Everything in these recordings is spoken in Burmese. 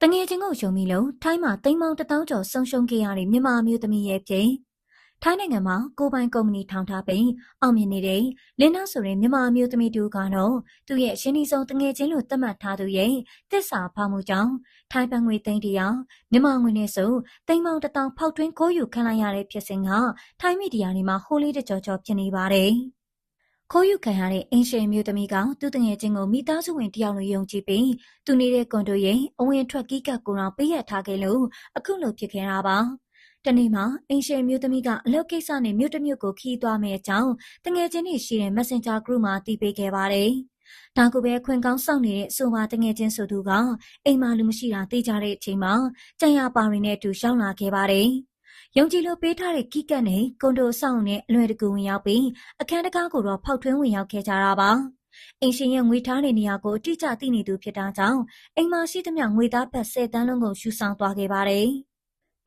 တငယ်ချင်းကိုယုံမိလို့ထိုင်းမှာသိန်းပေါင်း1000ကျော်ဆုံးရှုံးခဲ့ရတဲ့မြန်မာအမျိုးသမီးရဲ့ပြည်ထိုင်းနိုင်ငံမှာကိုပိုင်ကုမ္ပဏီထောင်ထားပြီးအောင်မြင်နေတဲ့လင်းနာဆိုတဲ့မြန်မာအမျိုးသမီးတူကတော့သူ့ရဲ့ရှင်းနေဆုံးတငယ်ချင်းလို့သတ်မှတ်ထားသူရဲ့တစ္ဆာဖောက်မှုကြောင့်ထိုင်းဘတ်ငွေသိန်း100မြန်မာငွေနဲ့ဆိုသိန်းပေါင်း1000ဖောက်ထွင်းခိုးယူခံလိုက်ရတဲ့ဖြစ်စဉ်ကထိုင်းမီဒီယာတွေမှာဟိုးလေးတကြော်ဖြစ်နေပါတယ်ခိုးယူခံရတဲ့အင်ရှင်မျိုးသမီးကသူ့တငယ်ချင်းကိုမိသားစုဝင်တယောက်လိုယုံကြည်ပြီးသူနေတဲ့ကွန်ဒိုရဲ့အဝင်ထွက်ကီးကပ်ကိုတော့ပေးရထားခဲ့လို့အခုလိုဖြစ်ခဲ့တာပါ။တနေ့မှာအင်ရှင်မျိုးသမီးကအလုပ်ကိစ္စနဲ့မြို့တစ်မြို့ကိုခီးသွားမယ့်အကြောင်းတငယ်ချင်းတွေရှိတဲ့ Messenger Group မှာတီးပေးခဲ့ပါတယ်။ဒါကိုပဲခွင်ကောင်းစောင့်နေတဲ့အဆိုပါတငယ်ချင်းဆိုသူကအိမ်မှာလူမရှိတာသိကြတဲ့အချိန်မှာကြံရပါရီနဲ့အတူရောက်လာခဲ့ပါတယ်။ယုံကြည်လို့ပေးထားတဲ့ကီးကပ်နဲ့ကွန်ဒိုဆောင်နဲ့အလွယ်တကူဝင်ရောက်ပြီးအခန်းတကားကိုတော့ဖောက်ထွင်းဝင်ရောက်ခဲ့ကြတာပါ။အင်ရှင်ရဲ့ငွေထားတဲ့နေရာကိုအတိအကျသိနေသူဖြစ်တာကြောင့်အိမ်မှာရှိသမျှငွေသားပတ်10တန်းလုံးကိုယူဆောင်သွားခဲ့ပါတယ်။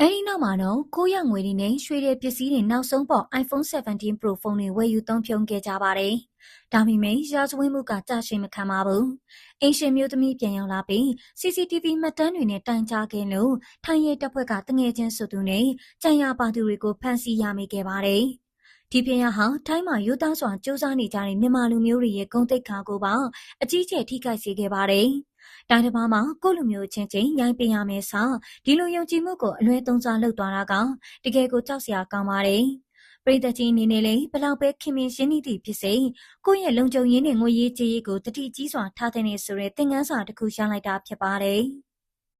အဲဒီနောက်မှာတော့ကိုရငွေတွေနဲ့ရွှေတဲ့ပစ္စည်းတွေနောက်ဆုံးပေါ် iPhone 17 Pro ဖုန်းတွေဝယ်ယူသုံးဖြုံခဲ့ကြပါတယ်။ဒါပေမဲ့ရာဇဝတ်မှုကကြာရှည်မခံပါဘူး။အင်ရှင်မျိုးသမီးပြန်ရောက်လာပြီး CCTV မှတ်တမ်းတွေနဲ့တိုင်ကြားခဲ့လို့ထိုင်းရဲတပ်ဖွဲ့ကတငယ်ချင်းစုသူနဲ့ကြံရပါသူတွေကိုဖမ်းဆီးရမိခဲ့ပါတယ်။ဒီပြင်ရဟာထိုင်းမှာရိုးသားစွာစူးစမ်းနေကြတဲ့မြန်မာလူမျိုးတွေရဲ့ဂုဏ်သိက္ခာကိုပါအကြီးကျယ်ထိခိုက်စေခဲ့ပါတယ်။ဒါတစ်ပါးမှာကိုလူမျိုးချင်းချင်းရိုင်းပင်ရမယ်ဆိုဒီလိုယုံကြည်မှုကိုအလွဲသုံးစားလုပ်သွားတာကတကယ်ကိုကြောက်စရာကောင်းပါတယ်။ပရိသတ်ကြီးအနေနဲ့လည်းဘလောက်ပဲခင်မင်ရှင်းနေသည့်ဖြစ်စေကိုယ့်ရဲ့လုံခြုံရေးနဲ့ငွေရေးကြေးရေးကိုတတိကြီးစွာထားတဲ့ဆိုတဲ့သင်ခန်းစာတစ်ခုရလိုက်တာဖြစ်ပါတယ်။